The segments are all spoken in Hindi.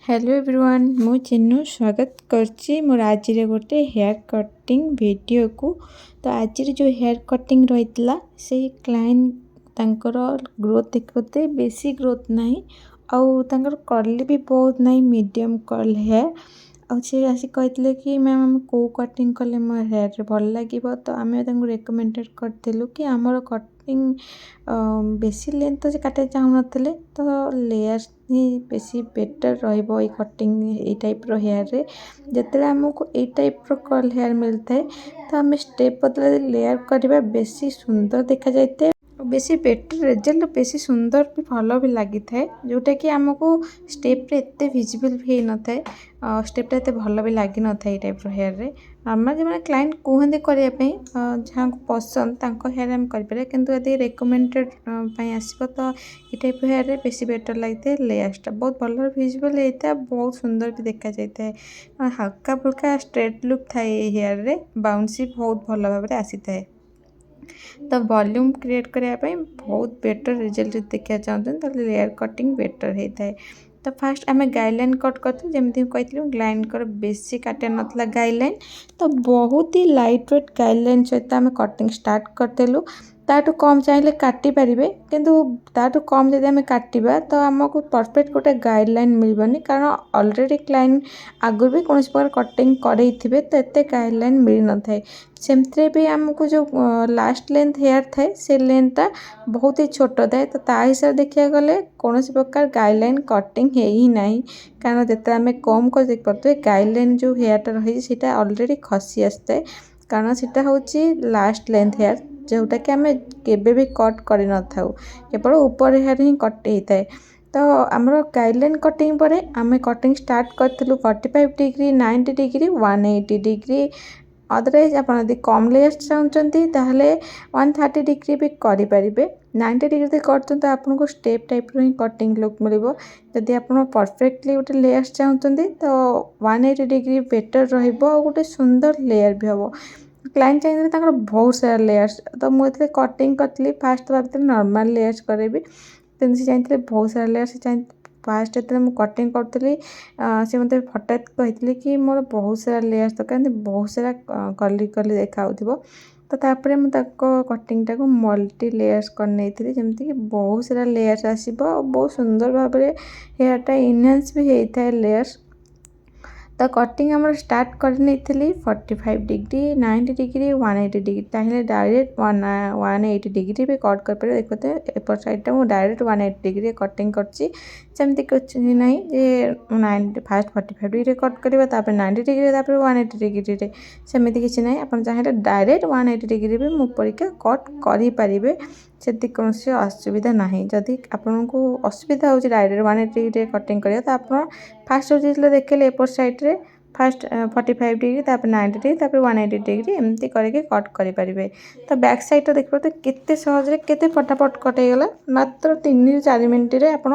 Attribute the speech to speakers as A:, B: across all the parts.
A: हेलो एवरीवन मु चिन्नू स्वागत करची मोर आज गोटे हेयर कटिंग वीडियो को। तो आज जो हेयर कटिंग रही से क्लाइंट तांकर ग्रोथ देखते बेसी ग्रोथ नहीं आउ तांकर कर्ली भी बहुत नहीं मीडियम कर्ल हेयर आउ से आसी कहते कि मैम आम कौ कटिंग कले मो हेयर भल लगे तो आम रेकमेंडेड करूँ कि आमर कटिंग बेसी लेंथ तो से काटा चाहून तो लेयर ही बेसी बेटर रहिबो ई कटिंग ए टाइप रो हेयर रे जतले हमको ए टाइप रो कर्ल हेयर मिलता है तो आम स्टेप बदले लेयर करबा बेसी सुंदर देखा जाते बेसी बेटर रिजल्ट बेसी सुंदर भी भल भी लगी था जोटा कि आमको स्टेप रे एते विजिबल भी न थाए स्टेप रे एते भल भी लगी न थाए टाइप रो हेयर रे नॉर्मल जो क्लाइंट कहते करने जहाँ को पसंद तांको हेयर हम करें किंतु यदि रेकमेंडेड आसो तो ये टाइप हेयर रे बेसी बेटर लगी है लेयर्सटा बहुत भल विजिबल होता है बहुत सुंदर भी देखा जाता है हल्का फुल्का स्ट्रेट लुक थाए हेयर रे बाउंसी बहुत भल भाव में आसी था तो वॉल्यूम क्रिएट करने बहुत बेटर रिजल्ट देखा चाहते तो लेयर कटिंग बेटर होता है। तो फास्ट आम गाइडलाइन कट करते जमी कही क्लाइंट कर बेसी काटा नाला गाइडलाइन तो बहुत ही लाइट वेट गाइडलाइन सहित आम कटिंग स्टार्ट करदेलु ताठू कम चाहिए काटी पारे किंतु ताठू कम जब आम काटा तो आमको परफेक्ट गोटे गाइडलाइन मिलबनी कारण ऑलरेडी क्लाइंट आगु भी कौन प्रकार कटिंग करे तो एत गाइडलाइन मिल न था सेमती भी आमको जो लास्ट लेंथ हेयर थाए से लेंथटा बहुत ही छोट थाए तो ता हिसाब देखा गले कौन प्रकार गाइडलाइन कटिंग है ही ना कारण जिते आम कम कर देख पारे गाइडलाइन जो हेयरटा रही है ऑलरेडी खसी आसता है कारण सीटा हूँ लास्ट लेंथ हेयर जोटा कि आम केबे भी कट कर न था केवल ऊपर हेयर ही कट होता है तो आमर गाइडलाइन कटिंग पर आम कटिंग स्टार्ट करूँ 45 डिग्री 90 डिग्री 180 डिग्री अदरवाइज आप कम लेयर चाहते ताहले 130 डिग्री भी करें 90 डिग्री करते तो आपको स्टेप टाइप रो ही कटिंग लुक मिल जदि आप परफेक्टली गोटे लेयर्स चाहते तो 180 डिग्री बेटर रोटे सुंदर लेयर भी हम क्लाइंट चाहिए बहुत सारा लेयर्स तो मुझे कटिंग करी फास्ट भाई नॉर्मल लेयर्स करें तो चाहिए बहुत सारा लेयर्स चाहिए फास्ट जो मुझे कटिंग करी सी मत हठात कही कि मोर बहुत सारा लेयर्स दरकार बहुत सारा कर्ली कर्ली देखा तो तापर मुझे कटिंग टाक मल्टी लेयर्स कर जमीक बहुत सारा लेयर्स आसो बहुत सुंदर भाव में हेयरटा इनहांस भी होता है लेयर्स तो कटिंग आम स्टार्ट कर 45 डिग्री 90 डिग्री 180 डिग्री चाहिए डायरेक्ट 180 डिग्री भी कट कर पारे देखते एपट साइडटा मुझे डायरेक्ट 180 डिग्री कटिंग करमती कुछ ना जे फास्ट 45 डिग्री कट करा 90 डिग्री 180 डिग्री सेमती किसी ना आप चाहिए डायरेक्ट 180 डिग्री भी मो परीक्षा कट करें से कौन असुविधा ना जदि आपन को असुविधा हो डायरेक्ट 180 डिग्री कटिंग करा तो आप फास्ट जो देखिए एपट साइड्रे फास्ट 45 डिग्री 90 डिग्री 180 डिग्री एमती करके कट करें तो बैक साइड देखिए तो केते सहज केते फटाफट कटेगला मात्र 3-4 मिनट रे आप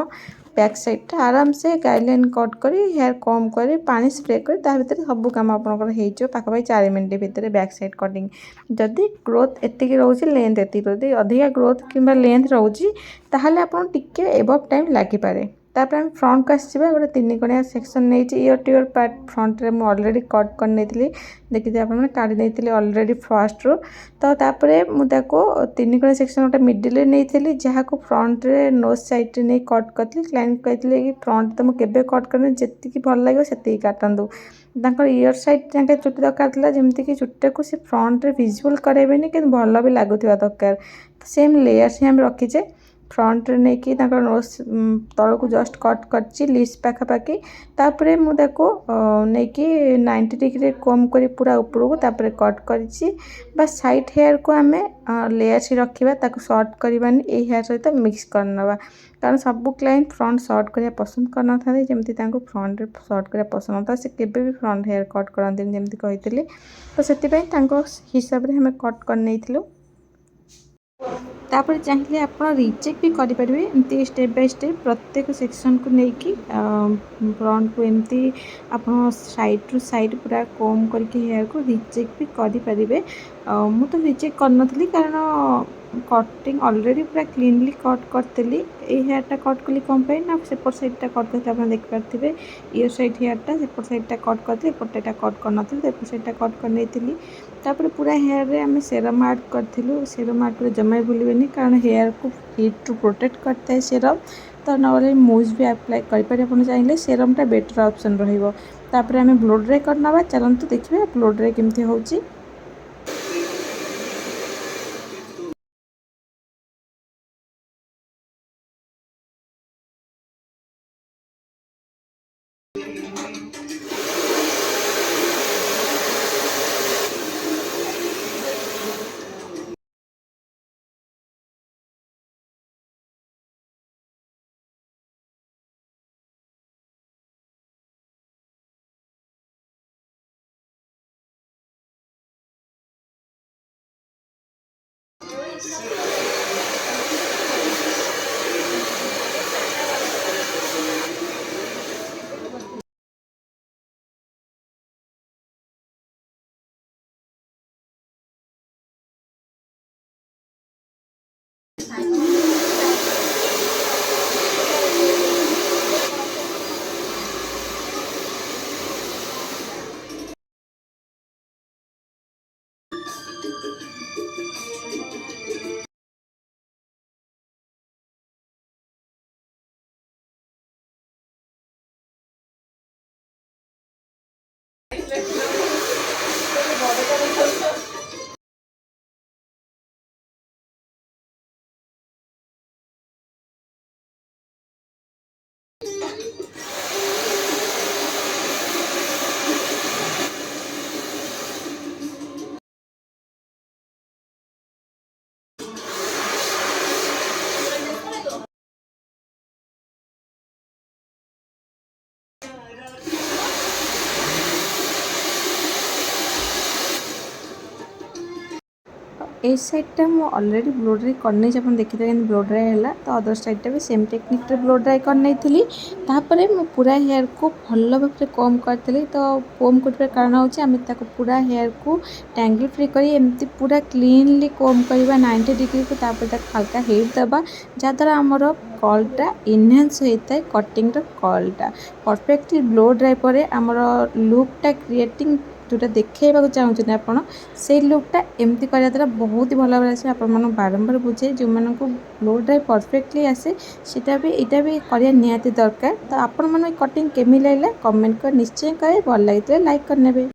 A: बैक साइड आराम से गाइडलाइन कट कर हेयर कम कर पानी स्प्रे कर भीतर सब कम आपंकर पाखापाखि 4 मिनट भितर बैक साइड कटिंग जदि ग्रोथ एतिक रोचे लेंथ एतिक रोचे अधिका ग्रोथ कि लेंथ रोचे ताहले आपन टिके एबव टाइम लागिपारे तापर हम फ्रंट को आसवा गोटे 3 कोणिया सेक्शन नहीं year to year part front रे ऑलरेडी कट कर नहीं देखिए आप काढ़ी नहीं ऑलरेडी फर्स्ट रू तो तापर मुझे 3 कोणिया सेक्शन गोटे मिडिल नहीं जहाँ को फ्रंट रे नोज साइड रे नहीं कट करी क्लाइंट कहते कि फ्रंट तो मुझे कट करनी जी भल लगे से काटतु इयर साइड जाके चुट्टी दरकार जमीक कि चुट्टा को फ्रंट रे विजुअल करेबे कि भल भी लगुवा दरकार सेम लेयर्स ही आम रखीचे फ्रंट नहीं कि नोज तल को जस्ट कट कर लिप्स पाखापाखि तापर मुझे नहीं कि 90 डिग्री कम कर पूरा ऊपर को तापर कट करी बस साइड हेयर को आम लेयर्स रखा सर्ट करवानी ये हेयर सहित मिक्स करनवा कारण सब क्लाइंट फ्रंट सर्ट करने पसंद करना जमी फ्रंट सर्ट करने पसंद होता से केबे भी फ्रंट हेयर कट करते जमी कही तो से हिसाब से हमें कट कर नहीं तापर चाहिए आप रिचेक भी करेंगे एमती स्टेप बाय स्टेप प्रत्येक सेक्शन को लेकिन फ्रंट को एमती आप साइड टू साइड पूरा कम करके हेयर को रिचेक भी करेंगे मु तो रिचेक करनी कारण कटिंग अलरेडी पूरा क्लीनली कट करतेली हेयरटा कट कली कौन पे ना सेपट साइडटा कट करते आप देखिपारे इयर साइड हेयरटा सेपट साइडटा कट करते एपटा कट कर नी एपट साइडटा कट कर नहीं तापर पूरा हेयर रे आम सेरम ऐड करूँ सेरम ऐड कर जमा भूलें कारण हेयर को हीट टू प्रोटेक्ट करता है सेरम तो ना मूज भी अप्लाई करेंगे आप चाहिए सेरमटा बेटर ऑप्शन रही आम ब्लो ड्राई करना चलते देखिए ब्लो ड्राई केमती हो। ए साइडटा मु अलरेडी ब्लो ड्राई करने आप देखिए ब्लो ड्राई है तो अदर साइडटा भी सेम टेक्निक ब्लो ड्राई करनी तापर मु पूरा हेयर को भल भाव कम करी तो कम कर कारण होता पूरा हेयर को टैंगल फ्री करी एमती पूरा क्लीनली कम करवा 90 डिग्री को हल्का हिट दबा जहाँद्वारा आमर कलटा इनहेंस होता है कटिंग कलटा परफेक्टली ब्लो ड्राई पर आमर लुकटा क्रिएटिंग जोटा देखा चाहते आप से लुकटा एमती करने द्वारा बहुत ही भल भाव आसे आप बारंबार बुझे जो मानक ब्लो ड्राई परफेक्टली आसे सीटा भी यहाँ भी करने निहाती दरकार तो आपण मन कटिंग केमी लगे कमेंट कर निश्चय करें भल लगे लाइक करने।